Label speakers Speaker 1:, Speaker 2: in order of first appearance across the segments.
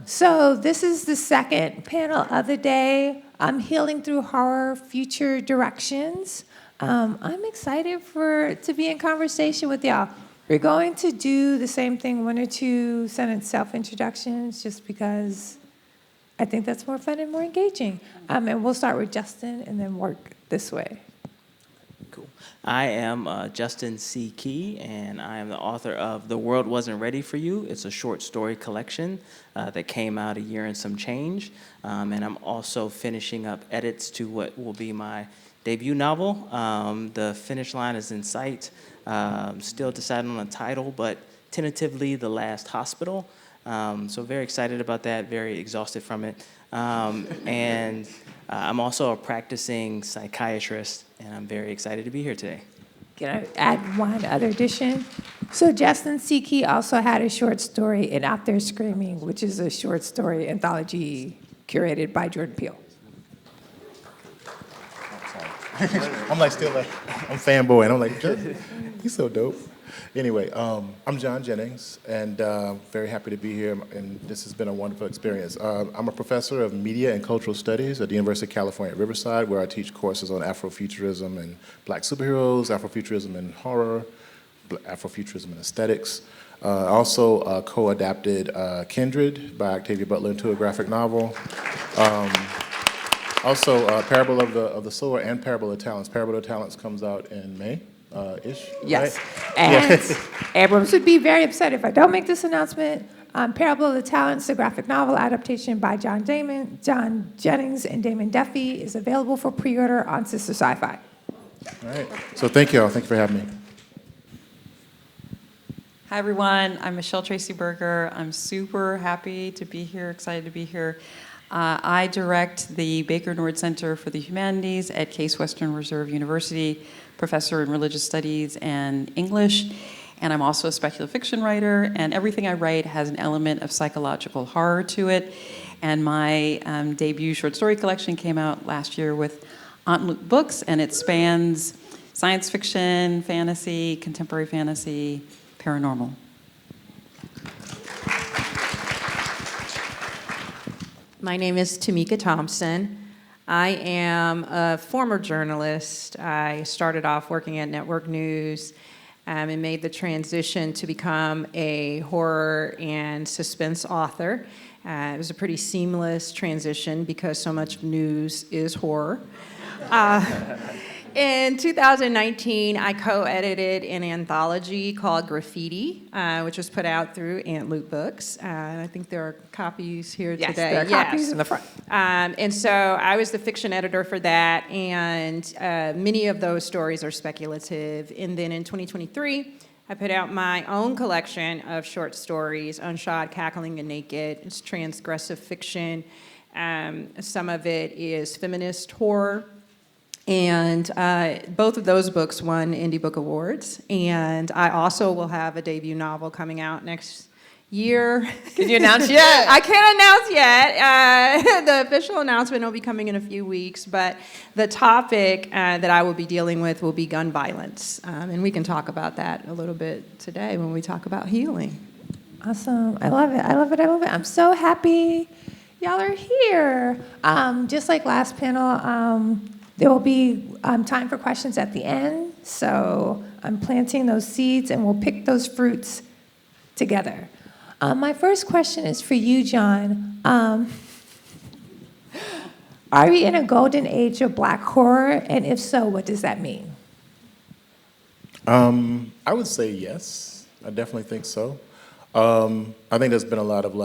Speaker 1: So this is the second panel of the day. I'm Healing Through Horror, Future Directions. I'm excited to be in conversation with y'all. We're going to do the same thing, 1 or 2 sentence self-introductions, just because I think that's more fun and more engaging. And we'll start with Justin and then work this way.
Speaker 2: Cool. I am Justin C. Key, and I am the author of The World Wasn't Ready for You. It's a short story collection that came out a year and some change. And I'm also finishing up edits to what will be my debut novel. The finish line is in sight. Still deciding on a title, but tentatively The Last Hospital. So very excited about that, very exhausted from it. And I'm also a practicing psychiatrist, and I'm very excited to be here today.
Speaker 1: Can I add one other addition? So Justin C. Key also had a short story in Out There Screaming, which is a short story anthology curated by Jordan Peele.
Speaker 3: I'm fanboy, and I'm like, he's so dope. Anyway, I'm John Jennings, and very happy to be here, and this has been a wonderful experience. I'm a professor of media and cultural studies at the University of California at Riverside, where I teach courses on Afrofuturism and Black superheroes, Afrofuturism and horror, Afrofuturism and aesthetics. I also co-adapted Kindred by Octavia Butler into a graphic novel. Also, Parable of the Sower and Parable of Talents. Parable of Talents comes out in May. Ish,
Speaker 1: Yes.
Speaker 3: right?
Speaker 1: And Abrams would be very upset if I don't make this announcement. Parable of the Talents, the graphic novel adaptation by John Jennings, and Damon Duffy is available for pre-order on Sister Sci-Fi.
Speaker 3: All right. So thank you all. Thank you for having me.
Speaker 4: Hi, everyone. I'm Michele Tracy Berger. I'm super happy to be here, excited to be here. I direct the Baker Nord Center for the Humanities at Case Western Reserve University, professor in religious studies and English, and I'm also a speculative fiction writer, and everything I write has an element of psychological horror to it. And my debut short story collection came out last year with Aunt Luke Books, and it spans science fiction, fantasy, contemporary fantasy, paranormal.
Speaker 5: My name is Tamika Thompson. I am a former journalist. I started off working at Network News and made the transition to become a horror and suspense author. It was a pretty seamless transition because so much news is horror. In 2019, I co-edited an anthology called Graffiti, which was put out through Aunt Luke Books. I think there are copies here today.
Speaker 1: Yes, there are copies in the front.
Speaker 5: And so I was the fiction editor for that, and many of those stories are speculative. And then in 2023, I put out my own collection of short stories, Unshod, Cackling, and Naked. It's transgressive fiction. Some of it is feminist horror. And both of those books won Indie Book Awards. And I also will have a debut novel coming out next year.
Speaker 1: Can you announce yet?
Speaker 5: I can't announce yet. The official announcement will be coming in a few weeks. But the topic that I will be dealing with will be gun violence. And we can talk about that a little bit today when we talk about healing.
Speaker 1: Awesome. I love it. I love it. I love it. I'm so happy y'all are here. Just like last panel, there will be time for questions at the end, so I'm planting those seeds and we'll pick those fruits together. My first question is for you, John. Are we in a golden age of Black horror, and if so, what does that mean?
Speaker 3: I would say yes. I definitely think so. I think there's been a lot of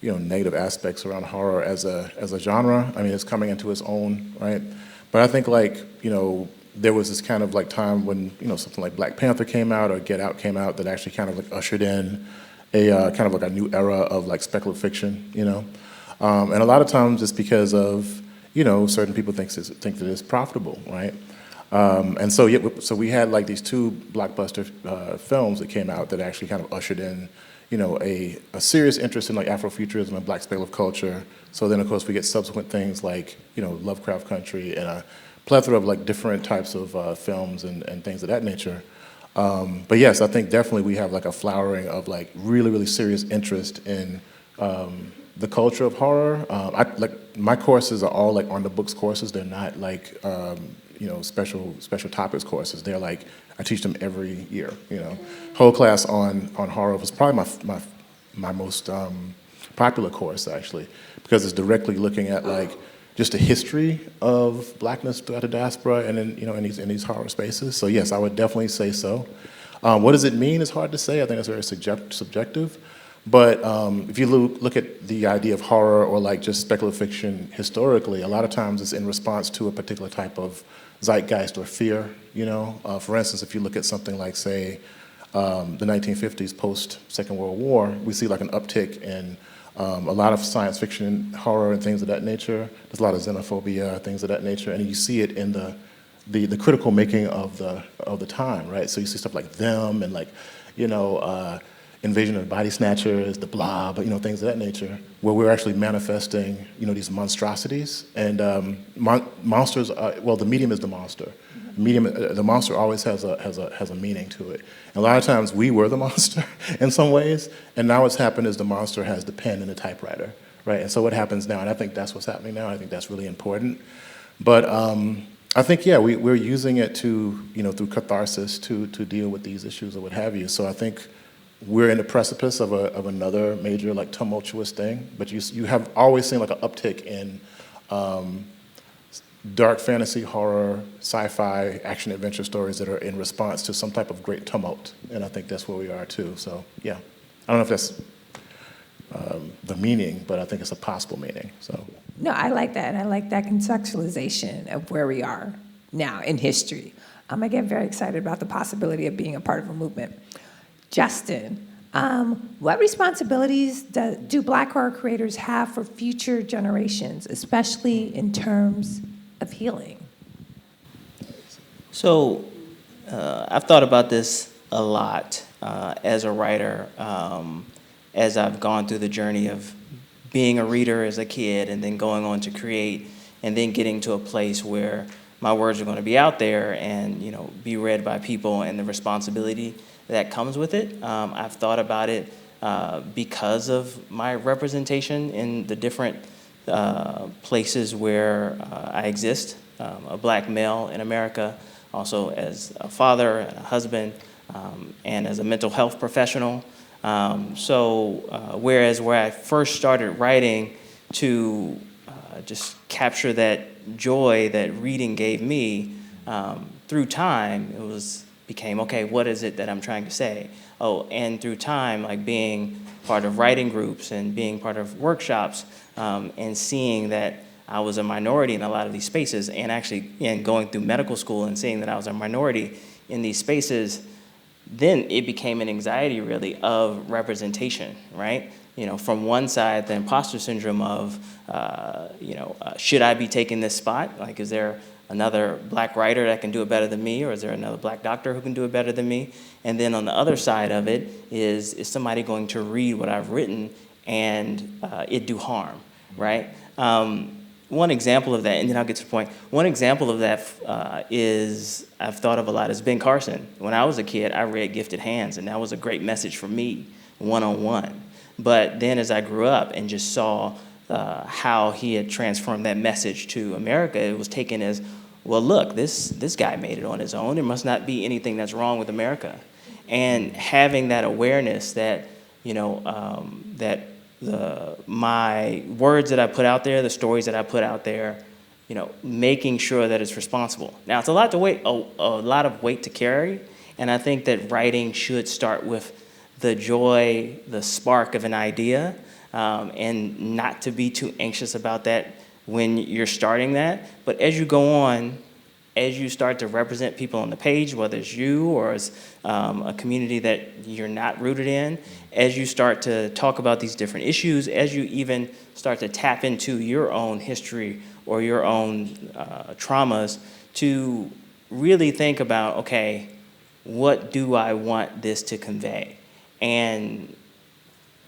Speaker 3: negative aspects around horror as a genre. I mean, it's coming into its own, right? But I think there was this kind of time when something like Black Panther came out or Get Out came out that actually kind of ushered in a kind of a new era of speculative fiction, and a lot of times it's because of certain people think that it's profitable, right? And so we had these 2 blockbuster films that came out that actually kind of ushered in a serious interest in Afrofuturism and Black speculative culture. So then, of course, we get subsequent things like, Lovecraft Country and a plethora of different types of films and things of that nature. But yes, I think definitely we have a flowering of really, really serious interest in the culture of horror. Like my courses are all like on the books courses. They're not like special topics courses. They're like I teach them every year. Whole class on horror was probably my most popular course actually, because it's directly looking at like just the history of Blackness throughout the diaspora and in these horror spaces. So yes, I would definitely say so. What does it mean? It's hard to say. I think it's very subjective. But if you look at the idea of horror or like just speculative fiction historically, a lot of times it's in response to a particular type of zeitgeist or fear. For instance, if you look at something like, say, the 1950s post Second World War, we see like an uptick in a lot of science fiction and horror and things of that nature. There's a lot of xenophobia, things of that nature, and you see it in the critical making of the time, right? So you see stuff like Them and like, Invasion of the Body Snatchers, The Blob, things of that nature, where we're actually manifesting, these monstrosities. And monsters, the medium is the monster. The monster always has a meaning to it. And a lot of times we were the monster in some ways, and now what's happened is the monster has the pen and the typewriter, right? And so what happens now, and I think that's what's happening now, I think that's really important. But I think, we're using it to, through catharsis to deal with these issues or what have you. So I think we're in the precipice of another major like tumultuous thing, but you have always seen like an uptick in dark fantasy, horror, sci-fi, action adventure stories that are in response to some type of great tumult, and I think that's where we are too. So yeah, I don't know if that's the meaning, but I think it's a possible meaning. So
Speaker 1: No, I like that, and I like that contextualization of where we are now in history. I get very excited about the possibility of being a part of a movement. Justin, what responsibilities do Black horror creators have for future generations, especially in terms of healing?
Speaker 2: So I've thought about this a lot as a writer, as I've gone through the journey of being a reader as a kid and then going on to create and then getting to a place where my words are going to be out there and be read by people and the responsibility that comes with it. I've thought about it because of my representation in the different places where I exist, a Black male in America, also as a father and a husband, and as a mental health professional. Whereas where I first started writing to just capture that joy that reading gave me, through time, became, okay, what is it that I'm trying to say? Oh, and through time, like being part of writing groups and being part of workshops, and seeing that I was a minority in a lot of these spaces, and actually going through medical school and seeing that I was a minority in these spaces, then it became an anxiety really of representation, right? From one side, the imposter syndrome of, should I be taking this spot? Like, is there another Black writer that can do it better than me, or is there another Black doctor who can do it better than me? And then on the other side of it is somebody going to read what I've written and it do harm, right? One example of that, and then I'll get to the point. One example of that is I've thought of a lot is Ben Carson. When I was a kid, I read Gifted Hands, and that was a great message for me, one-on-one. But then as I grew up and just saw how he had transformed that message to America, it was taken as, well, look, this guy made it on his own. There must not be anything that's wrong with America. And having that awareness that, my words that I put out there, the stories that I put out there, making sure that it's responsible. Now, it's a lot of weight to carry, and I think that writing should start with the joy, the spark of an idea, and not to be too anxious about that when you're starting that. But as you go on, as you start to represent people on the page, whether it's you or as a community that you're not rooted in, as you start to talk about these different issues, as you even start to tap into your own history or your own traumas, to really think about, okay, what do I want this to convey? And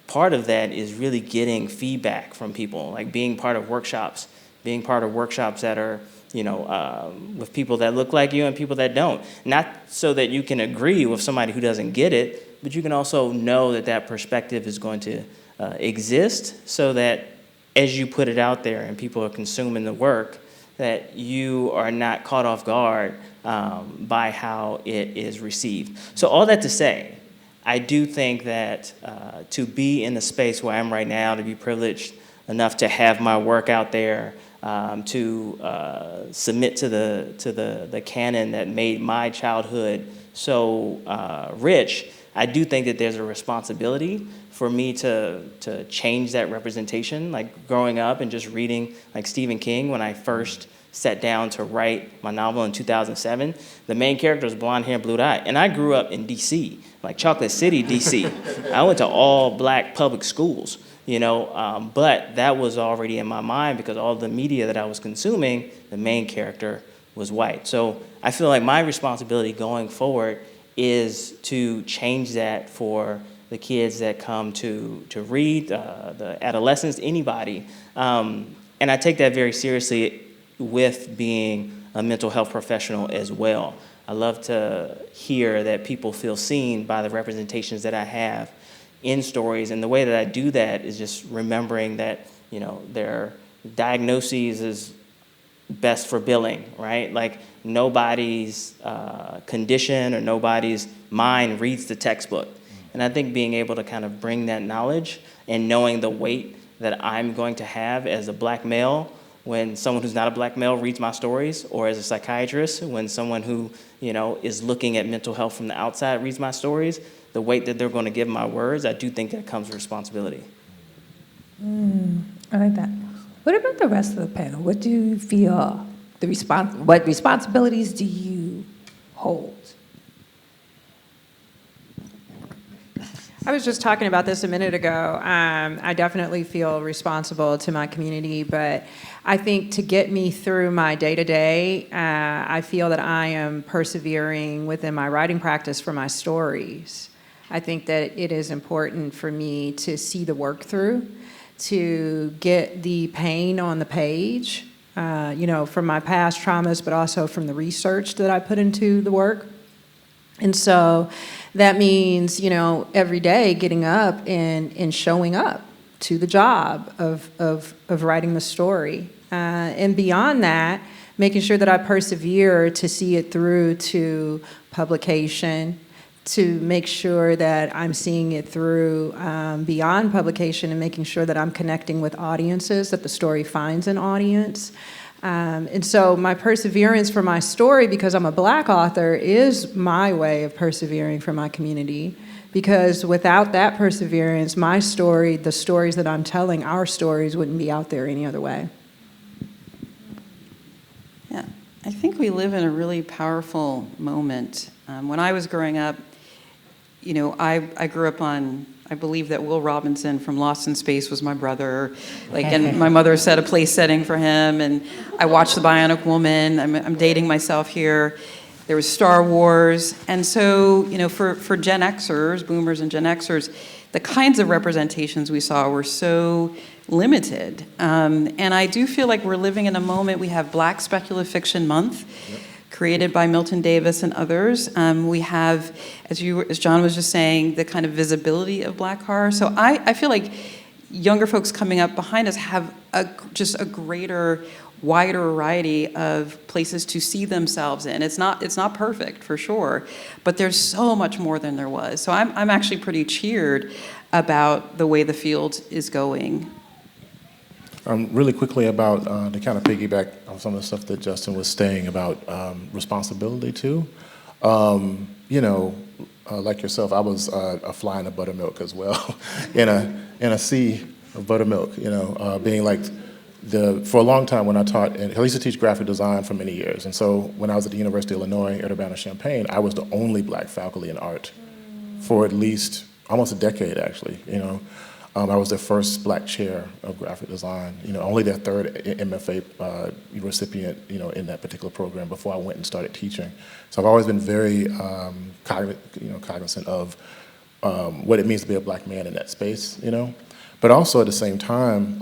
Speaker 2: part of that is really getting feedback from people, like being part of workshops that are, with people that look like you and people that don't. Not so that you can agree with somebody who doesn't get it, but you can also know that perspective is going to exist so that as you put it out there and people are consuming the work, that you are not caught off guard by how it is received. So all that to say, I do think that to be in the space where I am right now, to be privileged enough to have my work out there, to submit to the canon that made my childhood so rich, I do think that there's a responsibility for me to change that representation. Like growing up and just reading like Stephen King, when I first sat down to write my novel in 2007, the main character was blonde hair, blue eye. And I grew up in DC, like Chocolate City, DC. I went to all black public schools, you know, but that was already in my mind because all the media that I was consuming, the main character was white. So I feel like my responsibility going forward is to change that for the kids that come to read, the adolescents, anybody. And I take that very seriously with being a mental health professional as well. I love to hear that people feel seen by the representations that I have in stories, and the way that I do that is just remembering that, you know, their diagnoses is best for billing, right? Like nobody's condition or nobody's mind reads the textbook. And I think being able to kind of bring that knowledge and knowing the weight that I'm going to have as a black male when someone who's not a black male reads my stories, or as a psychiatrist, when someone who, you know, is looking at mental health from the outside reads my stories, the weight that they're going to give my words, I do think that comes with responsibility.
Speaker 1: I like that. What about the rest of the panel? What do you feel what responsibilities do you hold?
Speaker 5: I was just talking about this a minute ago. I definitely feel responsible to my community, but I think to get me through my day-to-day, I feel that I am persevering within my writing practice for my stories. I think that it is important for me to see the work through, to get the pain on the page, you know, from my past traumas, but also from the research that I put into the work. And so that means, you know, every day getting up and showing up to the job of writing the story. And beyond that, making sure that I persevere to see it through to publication, to make sure that I'm seeing it through beyond publication and making sure that I'm connecting with audiences, that the story finds an audience. And so my perseverance for my story, because I'm a Black author, is my way of persevering for my community. Because without that perseverance, my story, the stories that I'm telling, our stories, wouldn't be out there any other way.
Speaker 4: Yeah, I think we live in a really powerful moment. When I was growing up, you know, I grew up on, I believe that Will Robinson from Lost in Space was my brother, like, and my mother set a place setting for him, and I watched The Bionic Woman. I'm dating myself here. There was Star Wars, and so, you know, for Gen Xers, boomers and Gen Xers, the kinds of representations we saw were so limited. And I do feel like we're living in a moment. We have Black Speculative Fiction Month, created by Milton Davis and others. We have, as John was just saying, the kind of visibility of Black horror. So I feel like younger folks coming up behind us have just a greater, wider variety of places to see themselves in. It's not perfect, for sure, but there's so much more than there was. So I'm actually pretty cheered about the way the field is going.
Speaker 3: Really quickly about, to kind of piggyback on some of the stuff that Justin was saying about responsibility too. You know, like yourself, I was a fly in a buttermilk as well, in a sea of buttermilk. You know, being like for a long time when I taught, and I used to teach graphic design for many years, and so when I was at the University of Illinois, Urbana-Champaign, I was the only Black faculty in art for at least almost a decade, actually. You know. I was their first Black chair of graphic design, you know, only their third MFA recipient, you know, in that particular program before I went and started teaching. So I've always been very cognizant of what it means to be a Black man in that space, you know. But also at the same time,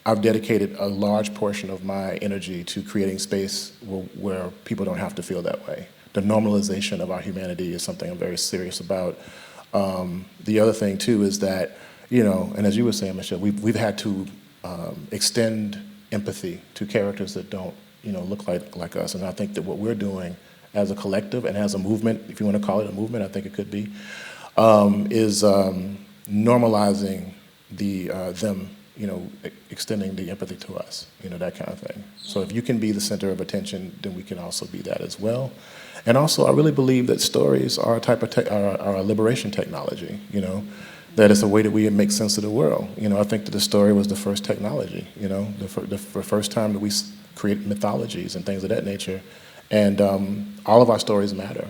Speaker 3: I've dedicated a large portion of my energy to creating space where people don't have to feel that way. The normalization of our humanity is something I'm very serious about. The other thing too is that and as you were saying, Michelle, we've had to extend empathy to characters that don't, look like us. And I think that what we're doing as a collective and as a movement, if you want to call it a movement, I think it could be, is normalizing them, extending the empathy to us, that kind of thing. So if you can be the center of attention, then we can also be that as well. And also, I really believe that stories are a type of are a liberation technology. That it's a way that we make sense of the world. I think that the story was the first technology. The first time that we create mythologies and things of that nature, and all of our stories matter.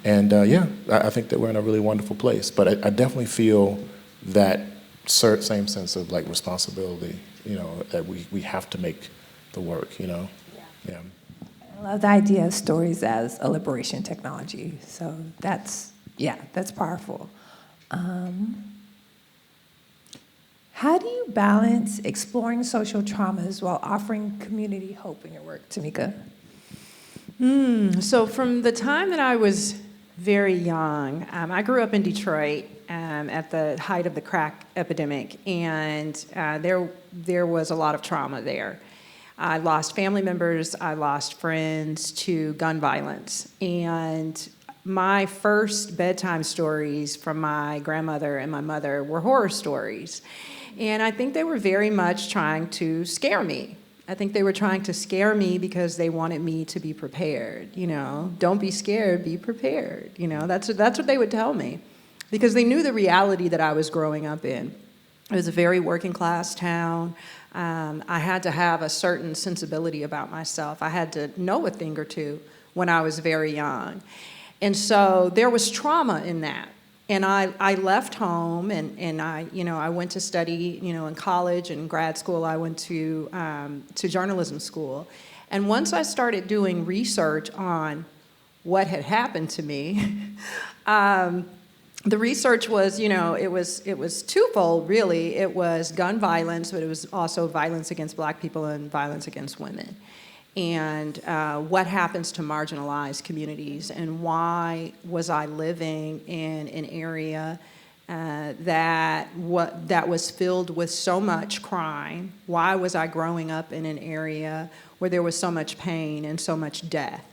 Speaker 3: And I think that we're in a really wonderful place. But I definitely feel that same sense of like responsibility. That we have to make the work. Yeah.
Speaker 1: I love the idea of stories as a liberation technology. So that's powerful. How do you balance exploring social traumas while offering community hope in your work, Tamika?
Speaker 5: So from the time that I was very young, I grew up in Detroit at the height of the crack epidemic, and there was a lot of trauma there. I lost family members, I lost friends to gun violence, and my first bedtime stories from my grandmother and my mother were horror stories. And I think they were very much trying to scare me. I think they were trying to scare me because they wanted me to be prepared. Don't be scared, be prepared. That's what they would tell me, because they knew the reality that I was growing up in. It was a very working class town. I had to have a certain sensibility about myself. I had to know a thing or two when I was very young. And so there was trauma in that. And I left home and I went to study, in college and grad school. I went to journalism school. And once I started doing research on what had happened to me, the research was, it was twofold, really. It was gun violence, but it was also violence against Black people and violence against women. And what happens to marginalized communities, and why was I living in an area that was filled with so much crime? Why was I growing up in an area where there was so much pain and so much death?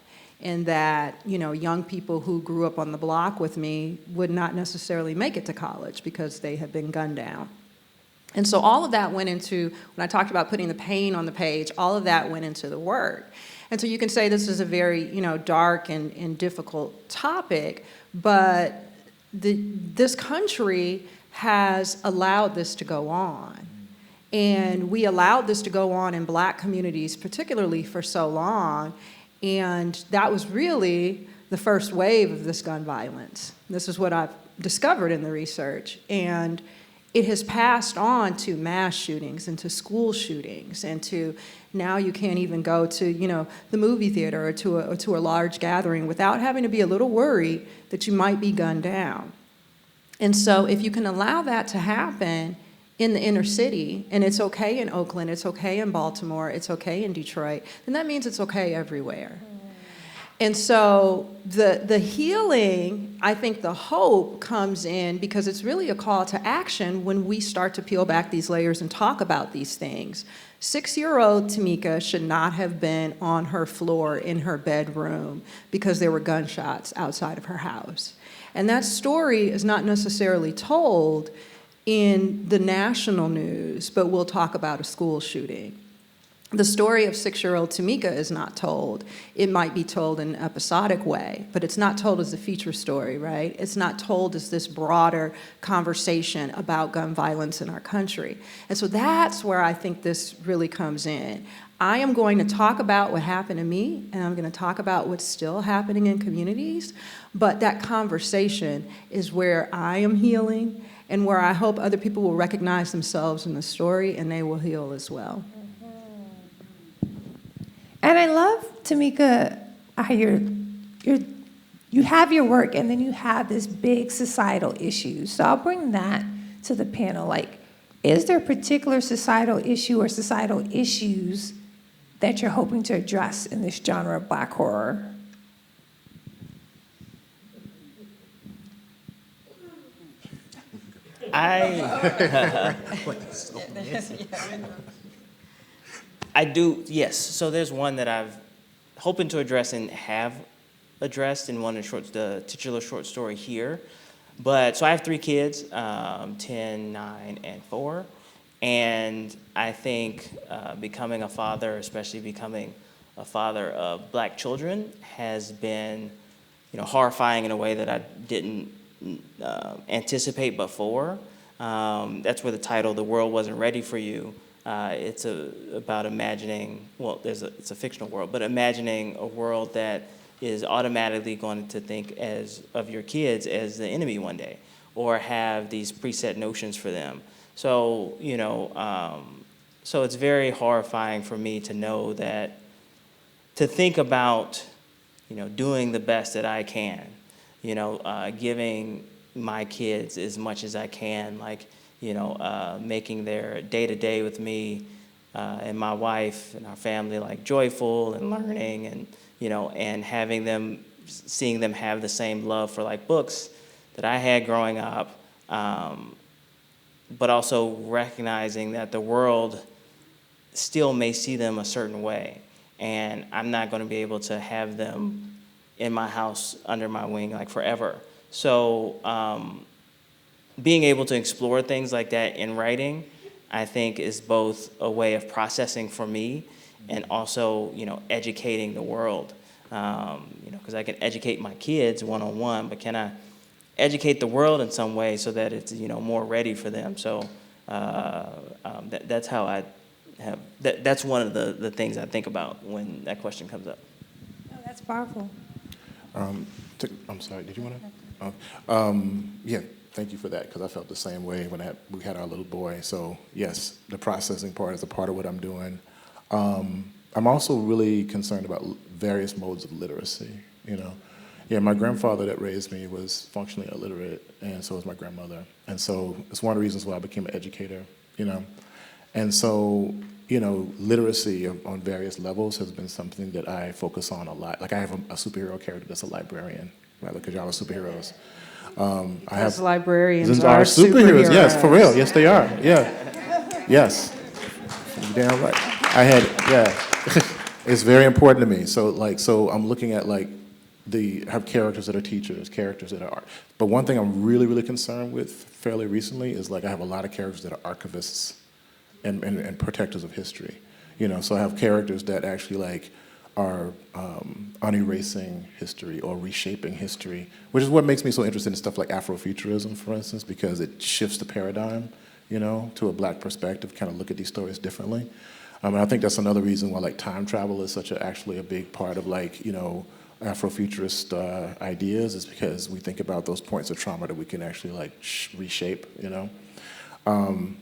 Speaker 5: And that, young people who grew up on the block with me would not necessarily make it to college because they had been gunned down. And so all of that went into, when I talked about putting the pain on the page, all of that went into the work. And so you can say this is a very, dark and difficult topic, but this country has allowed this to go on. And we allowed this to go on in Black communities, particularly for so long. And that was really the first wave of this gun violence. This is what I've discovered in the research. And it has passed on to mass shootings and to school shootings and to now you can't even go to, the movie theater or to a large gathering without having to be a little worried that you might be gunned down. And so if you can allow that to happen in the inner city, and it's okay in Oakland, it's okay in Baltimore, it's okay in Detroit, then that means it's okay everywhere. And so the healing, I think the hope comes in because it's really a call to action when we start to peel back these layers and talk about these things. 6-year-old Tamika should not have been on her floor in her bedroom because there were gunshots outside of her house. And that story is not necessarily told in the national news, but we'll talk about a school shooting. The story of 6-year-old Tamika is not told. It might be told in an episodic way, but it's not told as a feature story, right? It's not told as this broader conversation about gun violence in our country. And so that's where I think this really comes in. I am going to talk about what happened to me, and I'm going to talk about what's still happening in communities, but that conversation is where I am healing and where I hope other people will recognize themselves in the story and they will heal as well.
Speaker 1: And I love, Tamika, how you have your work and then you have this big societal issue. So I'll bring that to the panel. Like, is there a particular societal issue or societal issues that you're hoping to address in this genre of Black horror?
Speaker 2: I do, yes. So there's one that I've hoping to address and have addressed in one of the titular short story here. But so I have 3 kids, 10, 9, and 4. And I think becoming a father, especially becoming a father of Black children, has been, horrifying in a way that I didn't anticipate before. That's where the title, "The World Wasn't Ready for You." It's about imagining. Well, it's a fictional world, but imagining a world that is automatically going to think of your kids as the enemy one day, or have these preset notions for them. So, so it's very horrifying for me to know that, to think about, doing the best that I can, giving my kids as much as I can, like, making their day-to-day with me and my wife and our family, like, joyful and learning, and, and seeing them have the same love for, like, books that I had growing up, but also recognizing that the world still may see them a certain way, and I'm not going to be able to have them in my house under my wing, like, forever. So being able to explore things like that in writing, I think, is both a way of processing for me and also, educating the world. Because I can educate my kids one-on-one, but can I educate the world in some way so that it's, more ready for them? So that's how I have, that's one of the things I think about when that question comes up.
Speaker 1: Oh, that's powerful.
Speaker 3: I'm sorry, did you want to? Yeah, thank you for that, because I felt the same way when we had our little boy. So yes, the processing part is a part of what I'm doing. I'm also really concerned about various modes of literacy, Yeah, my grandfather that raised me was functionally illiterate, and so was my grandmother. And so it's one of the reasons why I became an educator, And so, literacy on various levels has been something that I focus on a lot. Like, I have a superhero character that's a librarian, right? Because y'all are superheroes.
Speaker 5: As librarians
Speaker 3: are
Speaker 5: are
Speaker 3: superheroes.
Speaker 5: superheroes.
Speaker 3: Yes, for real. Yes, they are. Yeah. Yes. You're damn right. It's very important to me. So I'm looking at, like, have characters that are teachers, characters that are art. But one thing I'm really, really concerned with fairly recently is, like, I have a lot of characters that are archivists and protectors of history. So I have characters that actually, like, are unerasing history or reshaping history, which is what makes me so interested in stuff like Afrofuturism, for instance, because it shifts the paradigm, to a Black perspective, kind of look at these stories differently. And I think that's another reason why, like, time travel is actually a big part of, like, Afrofuturist ideas, is because we think about those points of trauma that we can actually, like, reshape,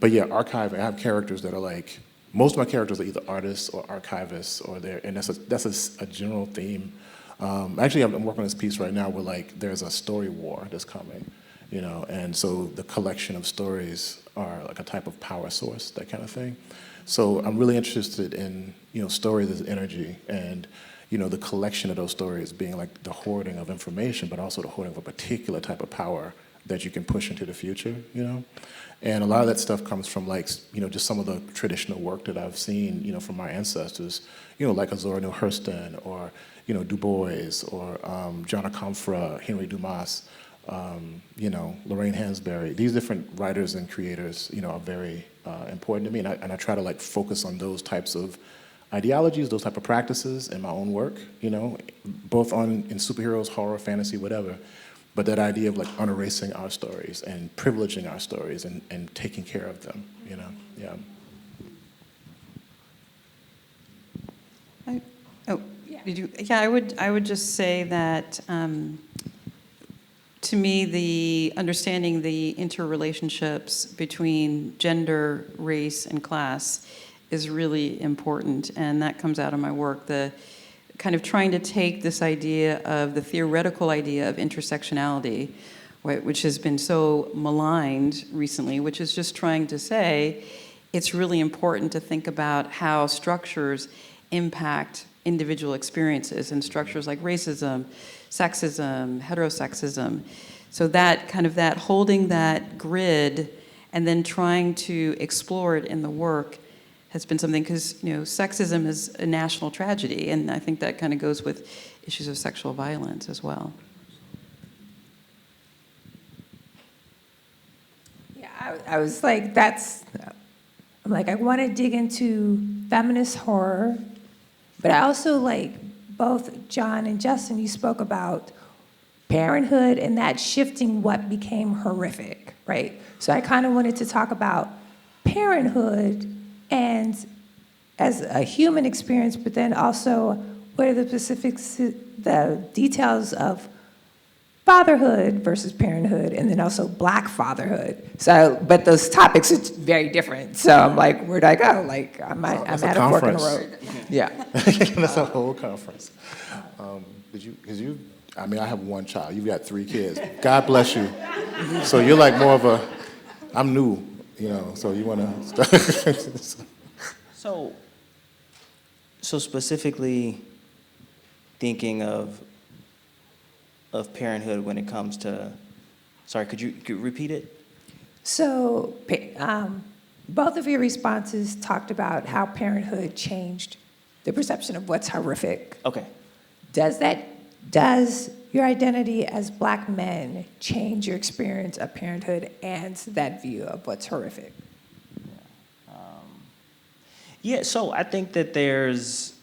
Speaker 3: But yeah, archiving, I have characters that are, like, most of my characters are either artists or archivists, and that's a general theme. Actually, I'm working on this piece right now where, like, there's a story war that's coming, and so the collection of stories are like a type of power source, that kind of thing. So I'm really interested in, stories as energy, and, the collection of those stories being like the hoarding of information, but also the hoarding of a particular type of power that you can push into the future, And a lot of that stuff comes from, like, just some of the traditional work that I've seen, from my ancestors, like Zora Neale Hurston, or, Du Bois, or John Akamfra, Henry Dumas, Lorraine Hansberry. These different writers and creators, are very important to me, and I try to, like, focus on those types of ideologies, those type of practices in my own work, both in superheroes, horror, fantasy, whatever. But that idea of, like, unerasing our stories and privileging our stories and taking care of them, yeah.
Speaker 4: I would just say that to me, the understanding the interrelationships between gender, race, and class is really important, and that comes out of my work. The kind of trying to take this idea of the theoretical idea of intersectionality, which has been so maligned recently, which is just trying to say it's really important to think about how structures impact individual experiences, and structures like racism, sexism, heterosexism. So that kind of that holding that grid and then trying to explore it in the work has been something, because sexism is a national tragedy, and I think that kind of goes with issues of sexual violence as well.
Speaker 1: Yeah, I was like, I'm like, I want to dig into feminist horror, but I also like both John and Justin, you spoke about parenthood and that shifting what became horrific, right? So I kind of wanted to talk about parenthood and as a human experience, but then also what are the specifics, the details of fatherhood versus parenthood, and then also Black fatherhood. So, but those topics are very different. So I'm like, where'd I go? Like, I'm at a fork in the road. Yeah.
Speaker 3: That's a whole conference. I have one child. You've got 3 kids. God bless you. So you're like more of I'm new, so you want to start.
Speaker 2: So specifically thinking of parenthood when it comes to, sorry, could you repeat it?
Speaker 1: So both of your responses talked about how parenthood changed the perception of what's horrific.
Speaker 2: Okay.
Speaker 1: Does your identity as Black men change your experience of parenthood and that view of what's horrific?
Speaker 2: Yeah, so I think that there's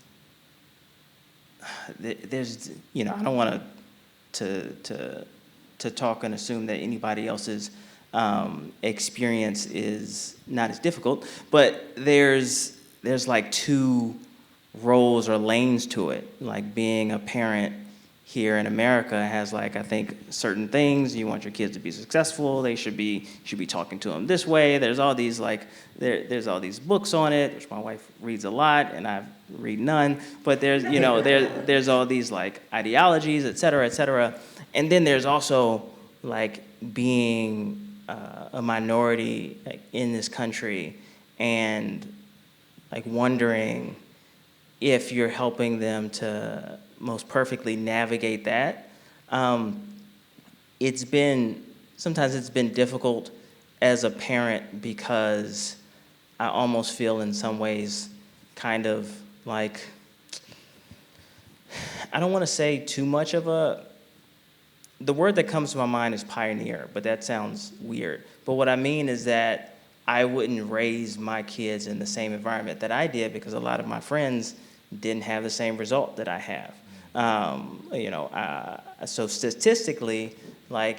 Speaker 2: I don't want to talk and assume that anybody else's experience is not as difficult, but there's like 2 roles or lanes to it. Like being a parent here in America has I think certain things. You want your kids to be successful. They should be talking to them this way. There's all these there's all these books on it, which my wife reads a lot and I read none. But there's there's all these ideologies, et cetera, and then there's also being a minority in this country and wondering if you're helping them to most perfectly navigate that. Sometimes it's been difficult as a parent because I almost feel in some ways kind of I don't want to say too much of the word that comes to my mind is pioneer, but that sounds weird. But what I mean is that I wouldn't raise my kids in the same environment that I did because a lot of my friends didn't have the same result that I have. So statistically, I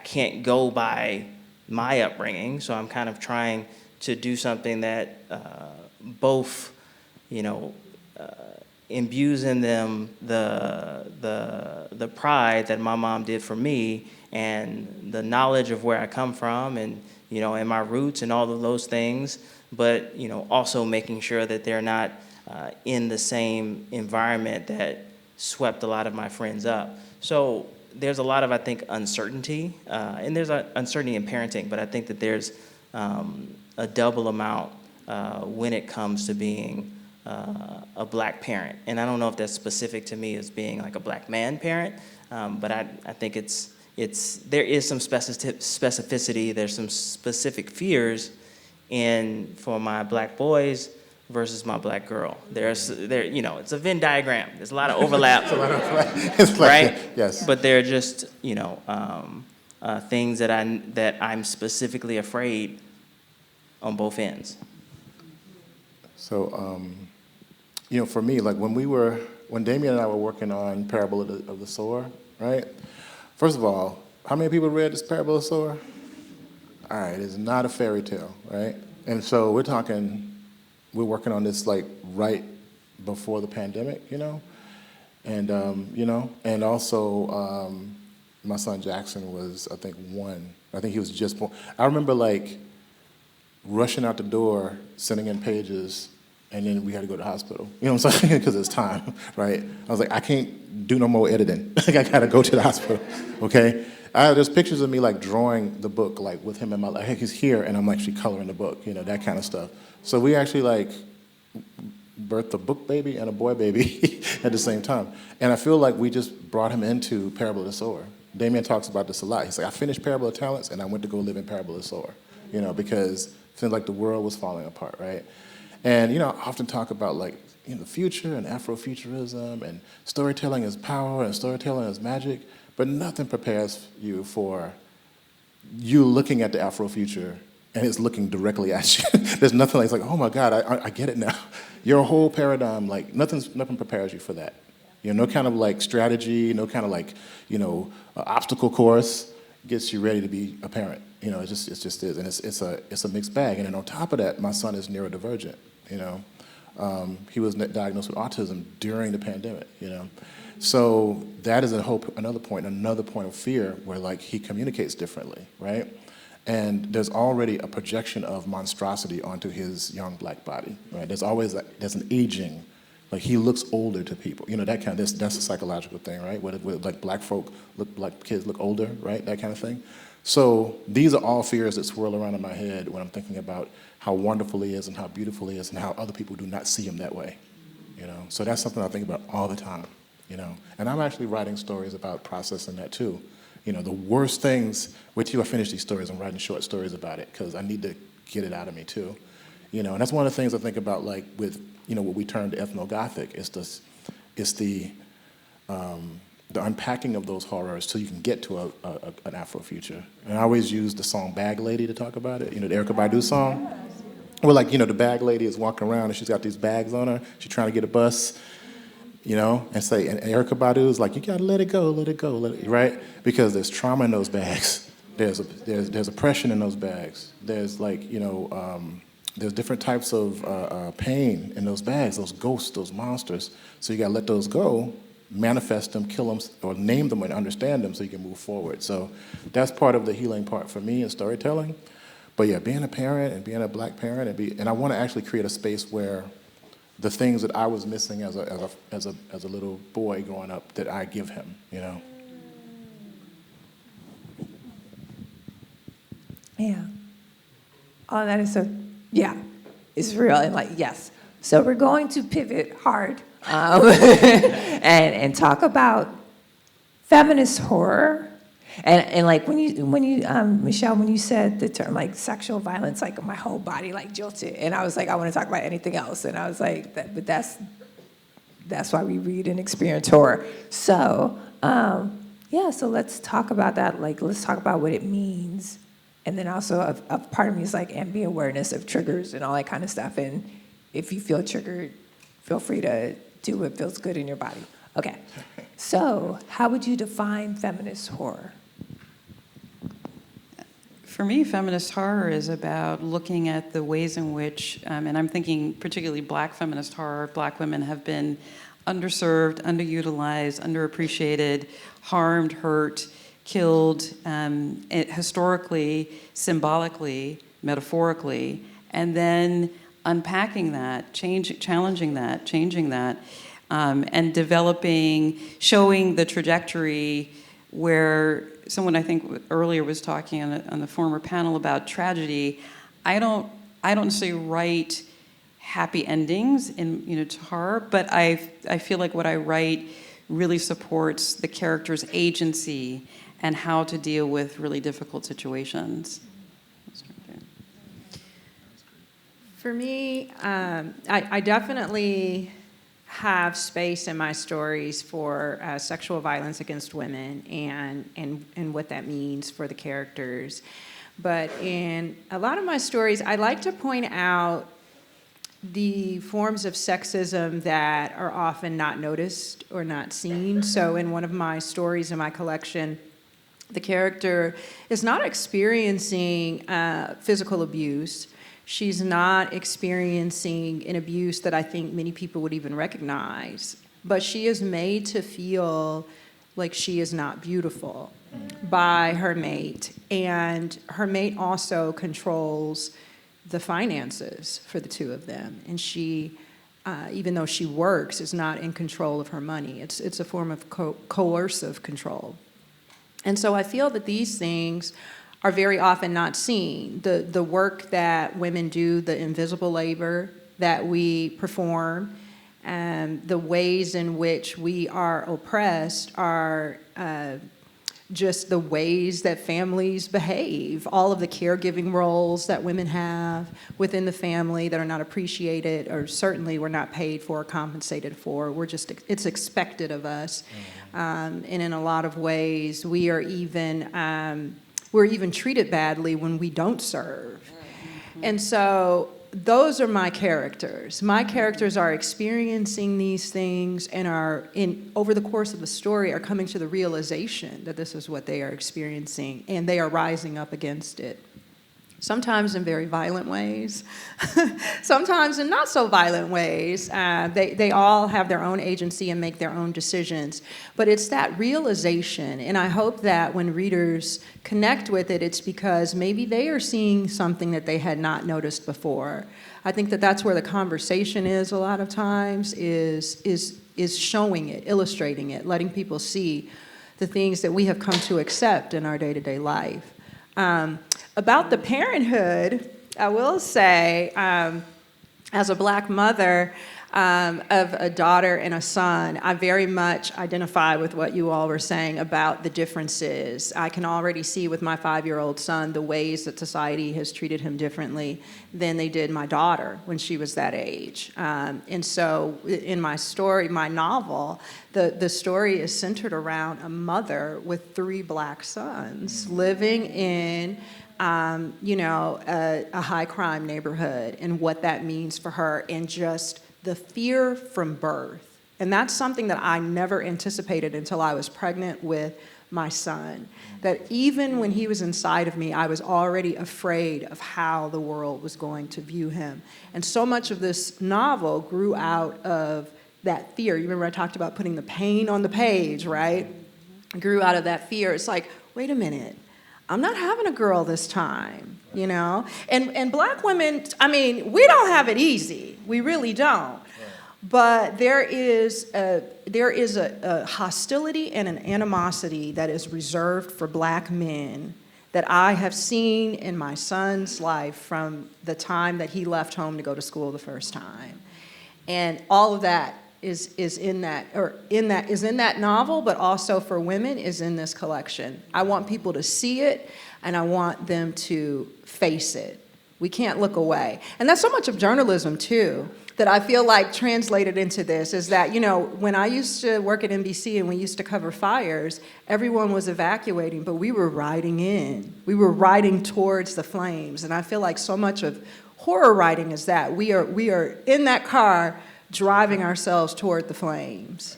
Speaker 2: can't go by my upbringing, so I'm kind of trying to do something that both, imbues in them the pride that my mom did for me and the knowledge of where I come from and, and my roots and all of those things, but, also making sure that they're not in the same environment that swept a lot of my friends up. So there's a lot of, I think, uncertainty, and there's uncertainty in parenting, but I think that there's a double amount when it comes to being a Black parent. And I don't know if that's specific to me as being a Black man parent, but I think there is some specificity, there's some specific fears for my Black boys versus my Black girl. It's a Venn diagram. There's a lot of overlap, right?
Speaker 3: Yes.
Speaker 2: But they're just, things that I'm specifically afraid on both ends.
Speaker 3: So, for me, when Damien and I were working on Parable of the Sower, right? First of all, how many people read this Parable of the Sower? All right, it's not a fairy tale, right? And so we're working on this right before the pandemic, and and also my son Jackson was, I think, 1. I think he was just born. I remember rushing out the door, sending in pages, and then we had to go to the hospital. You know what I'm saying? Because it's time, right? I was like, I can't do no more editing. I gotta go to the hospital, okay? There's pictures of me drawing the book with him in my life. He's here, and I'm actually coloring the book, that kind of stuff. So we actually birthed a book baby and a boy baby at the same time. And I feel like we just brought him into Parable of the Sower. Damien talks about this a lot. He's like, I finished Parable of Talents, and I went to go live in Parable of the Sower. because it seemed like the world was falling apart, right? And, I often talk about like, the future and Afrofuturism and storytelling is power and storytelling is magic, but nothing prepares you for you looking at the Afrofuture and it's looking directly at you. There's nothing like, it's like, oh my God, I get it now. Your whole paradigm, like nothing prepares you for that. No kind of like strategy, no kind of like, obstacle course gets you ready to be a parent. It just is, and it's a mixed bag. And then on top of that, my son is neurodivergent. He was diagnosed with autism during the pandemic. So that is another point of fear where like he communicates differently, right? And there's already a projection of monstrosity onto his young black body, right? There's an aging, like he looks older to people, that's a psychological thing, right? Where like black kids look older, right? That kind of thing. So these are all fears that swirl around in my head when I'm thinking about how wonderful he is and how beautiful he is and how other people do not see him that way, So that's something I think about all the time, And I'm actually writing stories about processing that too. The worst things, wait till I finish these stories, I'm writing short stories about it because I need to get it out of me too. And that's one of the things I think about like with, what we termed ethnogothic, it's the unpacking of those horrors so you can get to an Afrofuture. And I always use the song Bag Lady to talk about it, the Erykah Badu song. Well, like, the bag lady is walking around and she's got these bags on her, she's trying to get a bus, and Erykah Badu is like, you gotta let it go, right? Because there's trauma in those bags. There's oppression in those bags. There's like, there's different types of pain in those bags, those ghosts, those monsters. So you gotta let those go, manifest them, kill them, or name them and understand them so you can move forward. So that's part of the healing part for me in storytelling. But yeah, being a parent and being a black parent and I want to actually create a space where the things that I was missing as a little boy growing up that I give him,
Speaker 1: Yeah. Oh, that is so, yeah, it's real. And like, yes. So we're going to pivot hard and talk about feminist horror. And like when you Michelle, when you said the term like sexual violence, like my whole body like jolted, and I was like, I want to talk about anything else, and I was like, but that's why we read and experience horror. So so let's talk about that. Like let's talk about what it means, and then also a part of me is like, and be awareness of triggers and all that kind of stuff. And if you feel triggered, feel free to do what feels good in your body. Okay. So how would you define feminist horror?
Speaker 4: For me, feminist horror is about looking at the ways in which, and I'm thinking particularly black feminist horror, black women have been underserved, underutilized, underappreciated, harmed, hurt, killed, historically, symbolically, metaphorically, and then unpacking that, challenging that, changing that, and developing, showing the trajectory where someone I think earlier was talking on the former panel about tragedy. I don't necessarily write happy endings in to horror, but I feel like what I write really supports the character's agency and how to deal with really difficult situations.
Speaker 5: For me, I definitely have space in my stories for sexual violence against women and what that means for the characters. But in a lot of my stories, I like to point out the forms of sexism that are often not noticed or not seen. So in one of my stories in my collection, the character is not experiencing physical abuse. She's not experiencing an abuse that I think many people would even recognize, but she is made to feel like she is not beautiful by her mate. And her mate also controls the finances for the two of them. And she, even though she works, is not in control of her money. It's a form of coercive control. And so I feel that these things are very often not seen. The work that women do, the invisible labor that we perform, and the ways in which we are oppressed are just the ways that families behave, all of the caregiving roles that women have within the family that are not appreciated, or certainly we're not paid for or compensated for. It's expected of us. And in a lot of ways, we're even treated badly when we don't serve. And so those are my characters. My characters are experiencing these things and over the course of the story, are coming to the realization that this is what they are experiencing, and they are rising up against it. Sometimes in very violent ways, sometimes in not so violent ways. They all have their own agency and make their own decisions. But it's that realization, and I hope that when readers connect with it, it's because maybe they are seeing something that they had not noticed before. I think that that's where the conversation is a lot of times, is showing it, illustrating it, letting people see the things that we have come to accept in our day-to-day life. About the parenthood, I will say, as a Black mother of a daughter and a son, I very much identify with what you all were saying about the differences. I can already see with my 5-year-old son the ways that society has treated him differently than they did my daughter when she was that age. And so in my story, my novel, the story is centered around a mother with 3 Black sons living in a high crime neighborhood, and what that means for her, and just the fear from birth. And that's something that I never anticipated until I was pregnant with my son. That even when he was inside of me, I was already afraid of how the world was going to view him. And so much of this novel grew out of that fear. You remember I talked about putting the pain on the page, right? It grew out of that fear. It's like, wait a minute. I'm not having a girl this time, And Black women, we don't have it easy. We really don't. But there is a hostility and an animosity that is reserved for Black men that I have seen in my son's life from the time that he left home to go to school the first time. And all of that is in that novel, but also for women is in this collection. I want people to see it, and I want them to face it. We can't look away. And that's so much of journalism too, that I feel like translated into this is that, when I used to work at NBC and we used to cover fires, everyone was evacuating, but we were riding in. We were riding towards the flames. And I feel like so much of horror writing is that we are in that car driving ourselves toward the flames.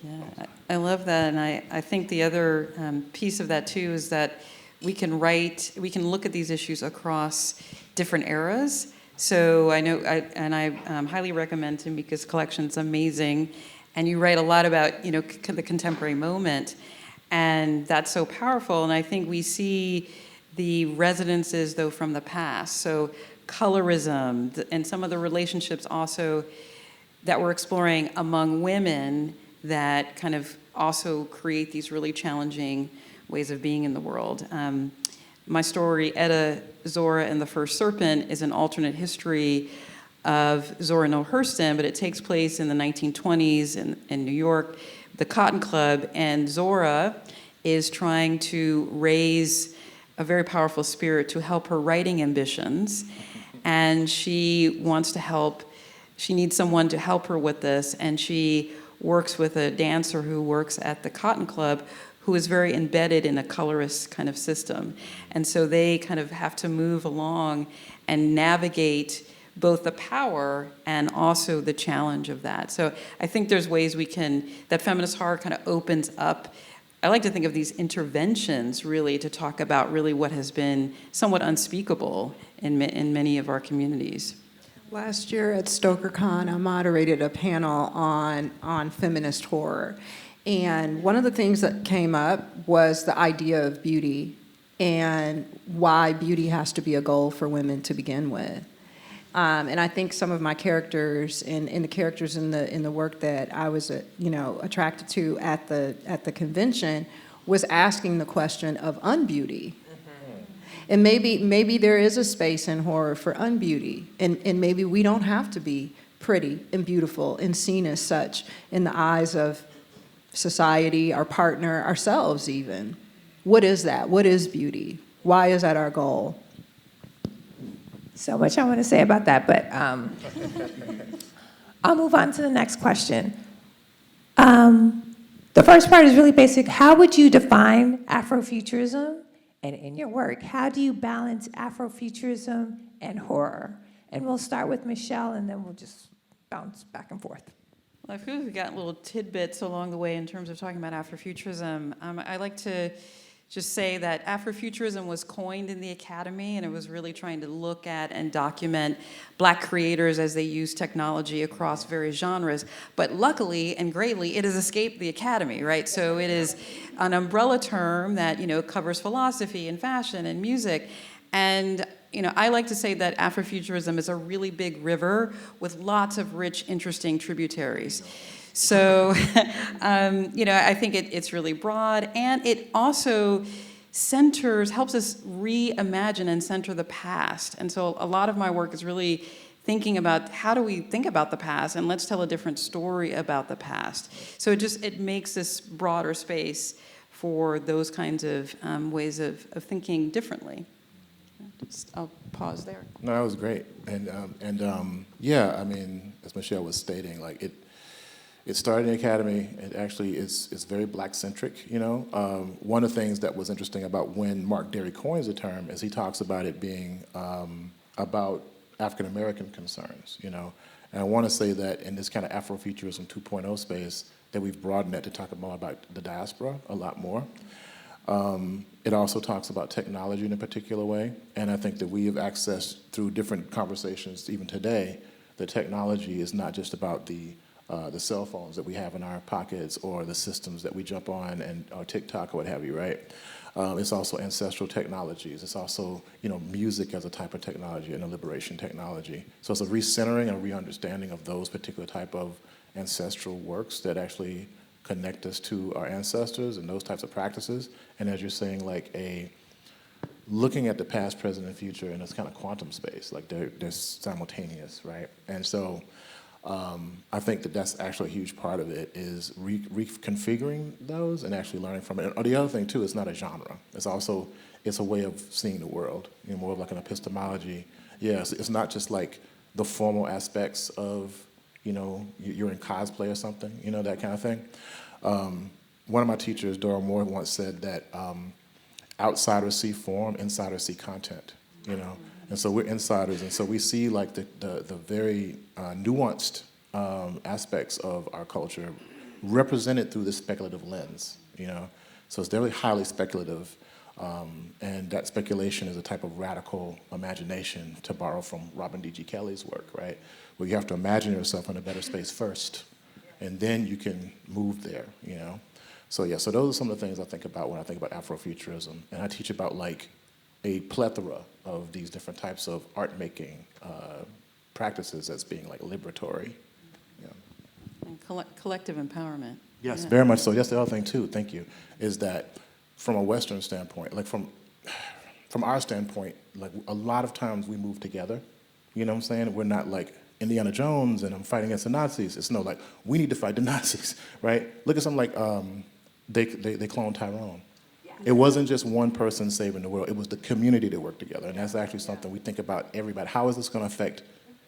Speaker 4: Yeah, I love that, and I think the other piece of that too is that we can look at these issues across different eras. So I know, I highly recommend Tamika's collection. It's amazing, and you write a lot about the contemporary moment, and that's so powerful. And I think we see the resonances though from the past. So colorism and some of the relationships also that we're exploring among women that kind of also create these really challenging ways of being in the world. My story, Etta, Zora, and the First Serpent, is an alternate history of Zora Neale Hurston, but it takes place in the 1920s in New York, the Cotton Club, and Zora is trying to raise a very powerful spirit to help her writing ambitions, and she wants to help. She needs someone to help her with this, and she works with a dancer who works at the Cotton Club who is very embedded in a colorist kind of system. And so they kind of have to move along and navigate both the power and also the challenge of that. So I think there's ways that feminist horror kind of opens up. I like to think of these interventions really to talk about really what has been somewhat unspeakable in many of our communities.
Speaker 5: Last year at StokerCon, I moderated a panel on feminist horror. And one of the things that came up was the idea of beauty and why beauty has to be a goal for women to begin with. And I think some of my characters and the characters in the work that I was attracted to at the convention was asking the question of unbeauty. And maybe there is a space in horror for unbeauty, and maybe we don't have to be pretty and beautiful and seen as such in the eyes of society, our partner, ourselves even. What is that? What is beauty? Why is that our goal?
Speaker 1: So much I want to say about that, but I'll move on to the next question. The first part is really basic. How would you define Afrofuturism? And in your work, how do you balance Afrofuturism and horror? And we'll start with Michele, and then we'll just bounce back and forth.
Speaker 4: Well, I feel like we got little tidbits along the way in terms of talking about Afrofuturism. I like to just say that Afrofuturism was coined in the academy, and it was really trying to look at and document Black creators as they use technology across various genres. But luckily and greatly, it has escaped the academy, right? So it is an umbrella term that, covers philosophy and fashion and music. And I like to say that Afrofuturism is a really big river with lots of rich, interesting tributaries. So, I think it's really broad, and it also helps us reimagine and center the past. And so a lot of my work is really thinking about how do we think about the past, and let's tell a different story about the past. So it makes this broader space for those kinds of ways of thinking differently. I'll pause there.
Speaker 3: No, that was great. And yeah, I mean, as Michele was stating, like it started in the academy. It actually is very Black-centric, One of the things that was interesting about when Mark Derry coins the term is he talks about it being about African-American concerns, And I want to say that in this kind of Afrofuturism 2.0 space, that we've broadened that to talk more about the diaspora a lot more. It also talks about technology in a particular way, and I think that we have accessed through different conversations, even today, that technology is not just about the cell phones that we have in our pockets or the systems that we jump on or TikTok or what have you, right? It's also ancestral technologies. It's also, music as a type of technology and a liberation technology. So it's a recentering and re-understanding of those particular type of ancestral works that actually connect us to our ancestors and those types of practices. And as you're saying, like looking at the past, present, and future in this kind of quantum space, like they're simultaneous, right? And so I think that that's actually a huge part of it is reconfiguring those and actually learning from it. And the other thing too, it's not a genre. It's a way of seeing the world, more of like an epistemology. Yes, it's not just like the formal aspects of, you're in cosplay or something, that kind of thing. One of my teachers, Dora Moore, once said that outsiders see form, insiders see content, And so we're insiders, and so we see like the very nuanced aspects of our culture represented through this speculative lens, So it's very highly speculative, and that speculation is a type of radical imagination, to borrow from Robin D.G. Kelly's work, right? Where you have to imagine yourself in a better space first, and then you can move there, So yeah, so those are some of the things I think about when I think about Afrofuturism, and I teach about like a plethora of these different types of art making practices as being like liberatory.
Speaker 4: And collective empowerment.
Speaker 3: Yes,
Speaker 4: Yeah.
Speaker 3: very much so. That's the other thing too, thank you, is that from a Western standpoint, like from our standpoint, like a lot of times we move together, you know what I'm saying? We're not like Indiana Jones and I'm fighting against the Nazis. It's no like, we need to fight the Nazis, right? Look at something like, they cloned Tyrone. It wasn't just one person saving the world, it was the community that worked together. And that's actually something we think about everybody. How is this gonna affect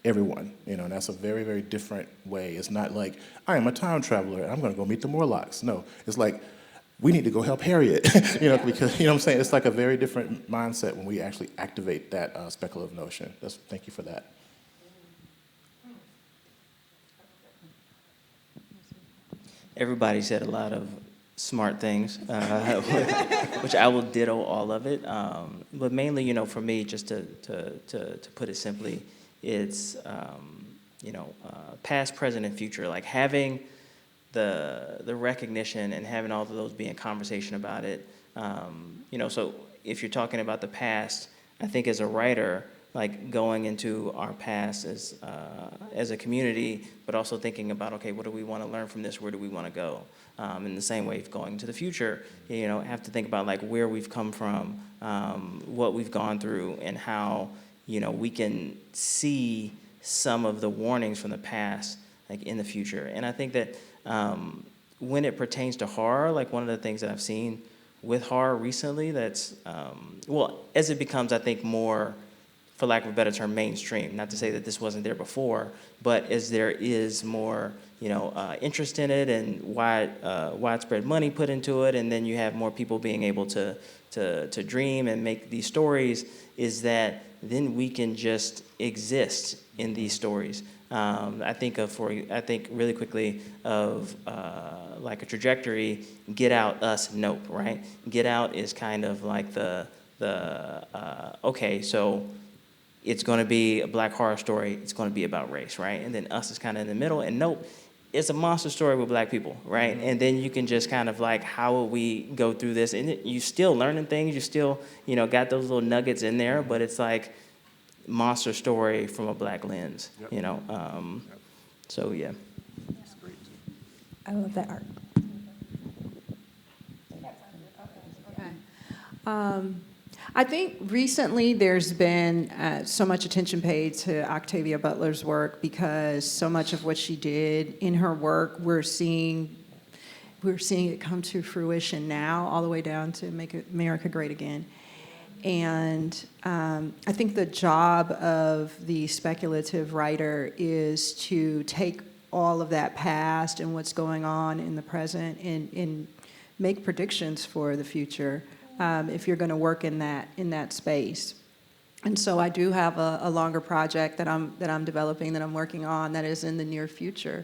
Speaker 3: everyone? And that's a very, very different way. It's not like, I am a time traveler and I'm gonna go meet the Morlocks. No, it's like, we need to go help Harriet, because, what I'm saying? It's like a very different mindset when we actually activate that speculative notion. Thank you for that.
Speaker 2: Everybody said a lot of smart things, which I will ditto all of it. But mainly, for me, just to put it simply, it's past, present, and future. Like having the recognition and having all of those be in conversation about it. So if you're talking about the past, I think as a writer, like going into our past as a community, but also thinking about, okay, what do we want to learn from this? Where do we want to go? In the same way, going to the future, have to think about like where we've come from, what we've gone through, and how we can see some of the warnings from the past, like in the future. And I think that when it pertains to horror, like one of the things that I've seen with horror recently that's, well, as it becomes, I think, more, for lack of a better term, mainstream, not to say that this wasn't there before, but as there is more, interest in it and widespread money put into it, and then you have more people being able to dream and make these stories, is that then we can just exist in these stories. I think really quickly of like a trajectory, Get Out, Us, Nope, right? Get Out is kind of like okay, so it's going to be a black horror story, it's going to be about race, right? And then Us is kind of in the middle, and Nope, it's a monster story with black people, right? Mm-hmm. And then you can just kind of like, how will we go through this? And you still learning things, you still, got those little nuggets in there, but it's like monster story from a black lens,
Speaker 3: Yep.
Speaker 2: So yeah.
Speaker 3: That's great.
Speaker 1: I love that art.
Speaker 5: I think recently there's been so much attention paid to Octavia Butler's work because so much of what she did in her work, we're seeing it come to fruition now, all the way down to Make America Great Again. And I think the job of the speculative writer is to take all of that past and what's going on in the present and make predictions for the future. If you're going to work in that space. And so I do have a longer project that I'm developing, that I'm working on, that is in the near future.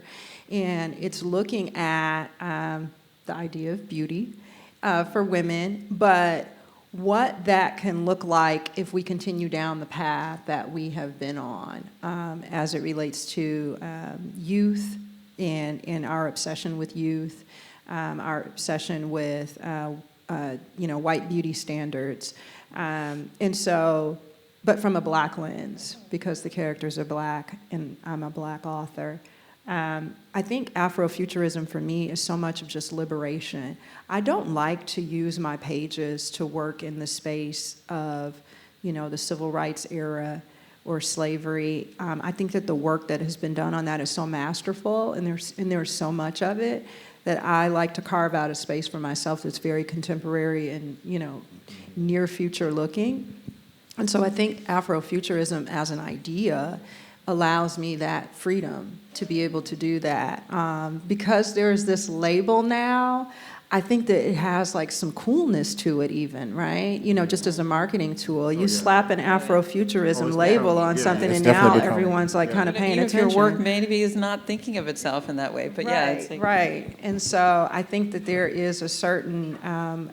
Speaker 5: And it's looking at the idea of beauty for women, but what that can look like if we continue down the path that we have been on as it relates to youth and our obsession with youth, our obsession with white beauty standards. And so, but from a black lens, because the characters are black and I'm a black author. I think Afrofuturism for me is so much of just liberation. I don't like to use my pages to work in the space of, the civil rights era or slavery. I think that the work that has been done on that is so masterful, and there's so much of it that I like to carve out a space for myself that's very contemporary and, near future looking. And so I think Afrofuturism as an idea allows me that freedom to be able to do that. Because there's this label now, I think that it has like some coolness to it even, right? Just as a marketing tool. You slap an Afrofuturism label on something and now everyone's like kind of paying
Speaker 4: Even
Speaker 5: attention.
Speaker 4: if your work maybe is not thinking of itself in that way, but yeah. It's like,
Speaker 5: Right. And so I think that there is a certain,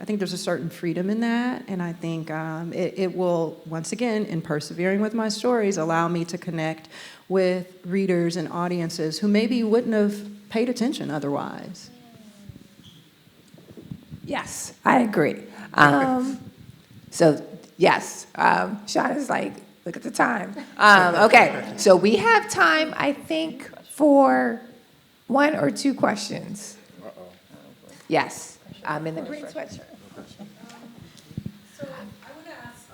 Speaker 5: there's a certain freedom in that. And I think it will, once again, in persevering with my stories, allow me to connect with readers and audiences who maybe wouldn't have paid attention otherwise.
Speaker 1: Yes, I agree. So yes, Sean is like, look at the time. Okay, so we have time, I think, for 1 or 2 questions. Yes, I'm in the green sweatshirt.
Speaker 6: So I want to ask.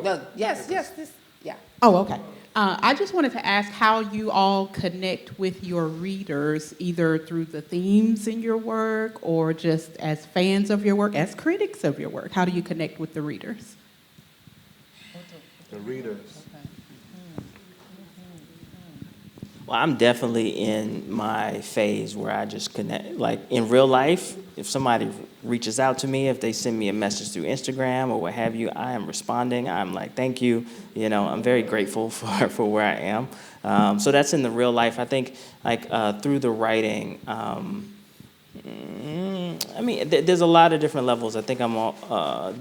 Speaker 1: No, yes, this, yeah.
Speaker 6: Oh, okay. I just wanted to ask how you all connect with your readers, either through the themes in your work or just as fans of your work, as critics of your work. How do you connect with the readers?
Speaker 3: The readers.
Speaker 2: Well, I'm definitely in my phase where I just connect. Like in real life, if somebody reaches out to me, if they send me a message through Instagram or what have you, I am responding. I'm like, thank you. I'm very grateful for where I am. So that's in the real life. I think like through the writing, there's a lot of different levels. I think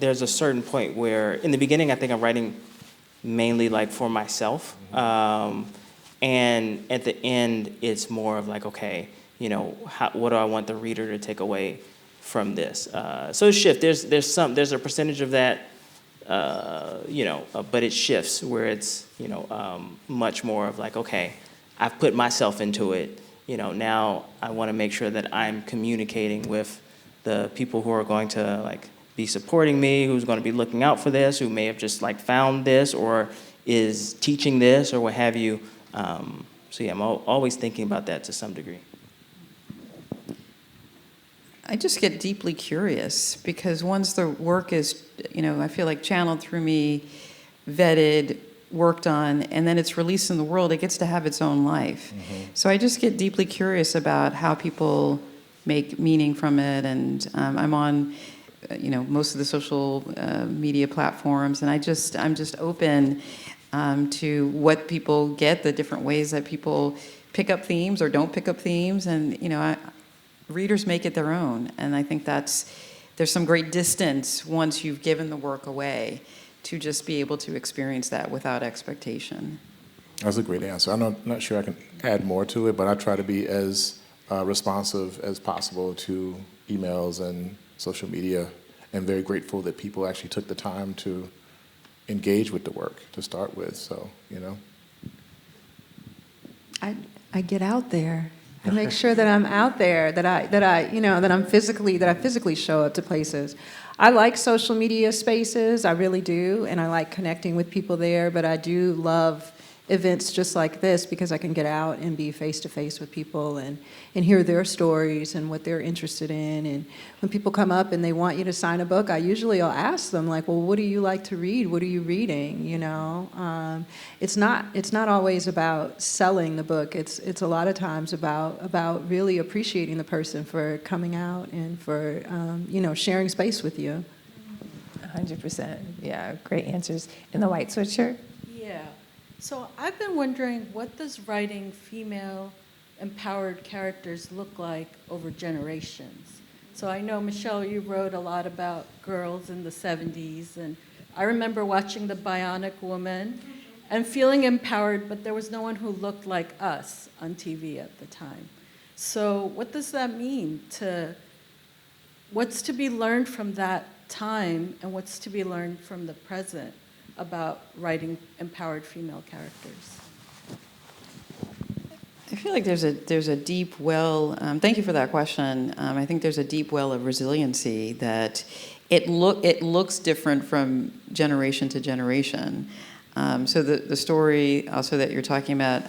Speaker 2: there's a certain point where in the beginning, I think I'm writing mainly like for myself. And at the end, it's more of like, okay, what do I want the reader to take away from this? So it shifts. There's a percentage of that, but it shifts where it's, much more of like, okay, I've put myself into it. Now I want to make sure that I'm communicating with the people who are going to like be supporting me, who's going to be looking out for this, who may have just like found this or is teaching this or what have you. So yeah, I'm always thinking about that to some degree.
Speaker 4: I just get deeply curious because once the work is, I feel like channeled through me, vetted, worked on, and then it's released in the world, it gets to have its own life. So I just get deeply curious about how people make meaning from it, and I'm on, most of the social media platforms, and I'm just open to what people get, the different ways that people pick up themes or don't pick up themes, and readers make it their own, and I think there's some great distance once you've given the work away to just be able to experience that without expectation.
Speaker 3: That's a great answer. I'm not sure I can add more to it, but I try to be as responsive as possible to emails and social media, and very grateful that people actually took the time to engage with the work to start with. So,
Speaker 5: I get out there. I make sure that I'm out there, that I physically show up to places. I like social media spaces, I really do, and I like connecting with people there, but I do love events just like this because I can get out and be face to face with people and hear their stories and what they're interested in. And when people come up and they want you to sign a book, I'll ask them, like, well, what do you like to read? What are you reading? It's not always about selling the book. It's a lot of times about really appreciating the person for coming out and for sharing space with you.
Speaker 1: 100%. Yeah, great answers. In the white sweatshirt?
Speaker 7: Yeah. So I've been wondering, what does writing female empowered characters look like over generations? So I know, Michelle, you wrote a lot about girls in the 70s, and I remember watching The Bionic Woman and feeling empowered, but there was no one who looked like us on TV at the time. So what does that mean what's to be learned from that time and what's to be learned from the present about writing empowered female characters?
Speaker 4: I feel like there's a deep well. Thank you for that question. I think there's a deep well of resiliency that it looks different from generation to generation. So the story also that you're talking about,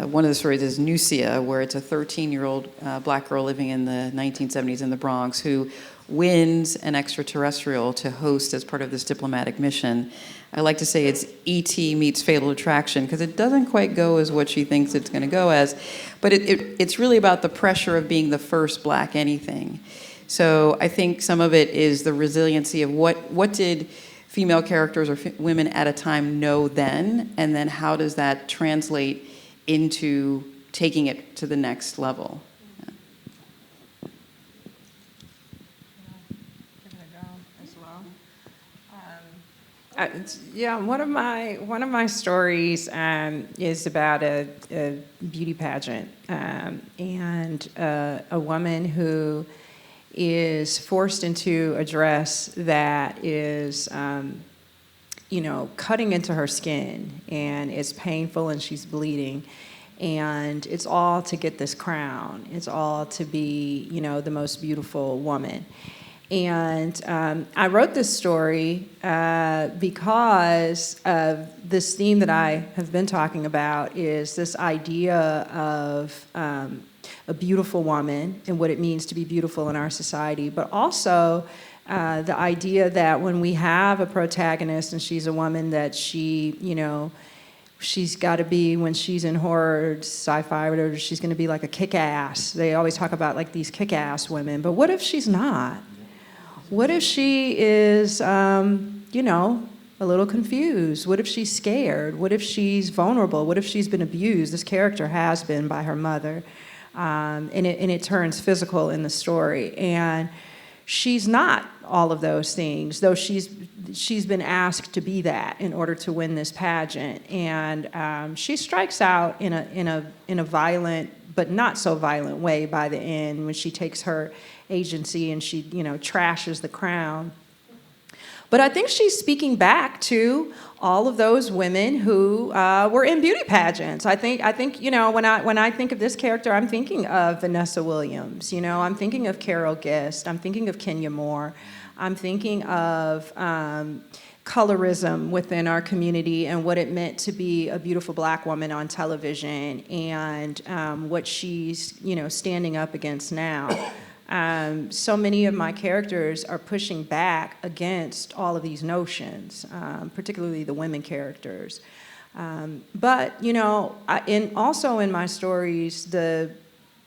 Speaker 4: one of the stories is Nucia, where it's a 13-year-old black girl living in the 1970s in the Bronx who wins an extraterrestrial to host as part of this diplomatic mission. I like to say it's E.T. meets Fatal Attraction because it doesn't quite go as what she thinks it's going to go as, but it's really about the pressure of being the first black anything. So I think some of it is the resiliency of what did female characters or women at a time know then, and then how does that translate into taking it to the next level.
Speaker 5: One of my stories is about a beauty pageant and a woman who is forced into a dress that is, cutting into her skin, and it's painful, and she's bleeding, and it's all to get this crown. It's all to be, the most beautiful woman. And I wrote this story because of this theme that I have been talking about, is this idea of a beautiful woman and what it means to be beautiful in our society, but also the idea that when we have a protagonist and she's a woman, that she's got to be, when she's in horror, sci-fi, or whatever, she's going to be like a kick-ass. They always talk about like these kick-ass women, but what if she's not? What if she is, a little confused? What if she's scared? What if she's vulnerable? What if she's been abused? This character has been by her mother, and it turns physical in the story. And she's not all of those things, though she's been asked to be that in order to win this pageant. And she strikes out in a violent but not so violent way by the end, when she takes her agency and she trashes the crown. But I think she's speaking back to all of those women who were in beauty pageants. I think when I think of this character, I'm thinking of Vanessa Williams. I'm thinking of Carol Gist. I'm thinking of Kenya Moore. I'm thinking of colorism within our community and what it meant to be a beautiful black woman on television, and what she's standing up against now. So many of my characters are pushing back against all of these notions, particularly the women characters. But, also in my stories, the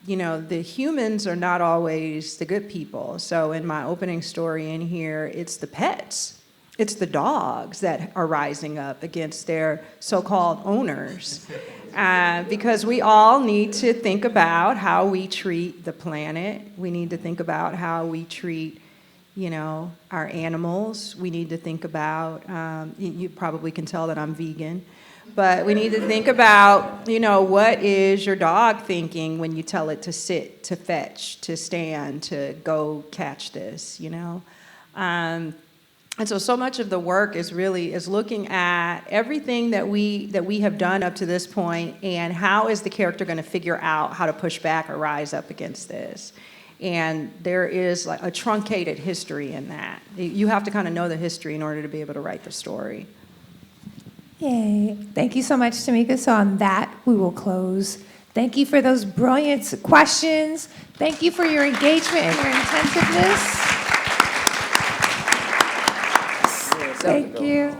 Speaker 5: humans are not always the good people. So in my opening story in here, it's the pets. It's the dogs that are rising up against their so-called owners. Because we all need to think about how we treat the planet. We need to think about how we treat, our animals. We need to think about, you probably can tell that I'm vegan, but we need to think about, what is your dog thinking when you tell it to sit, to fetch, to stand, to go catch this, And so much of the work is looking at everything that we have done up to this point, and how is the character going to figure out how to push back or rise up against this. And there is like a truncated history in that. You have to kind of know the history in order to be able to write the story.
Speaker 1: Yay. Thank you so much, Tamika. So on that, we will close. Thank you for those brilliant questions. Thank you for your engagement and your attentiveness. Thank you.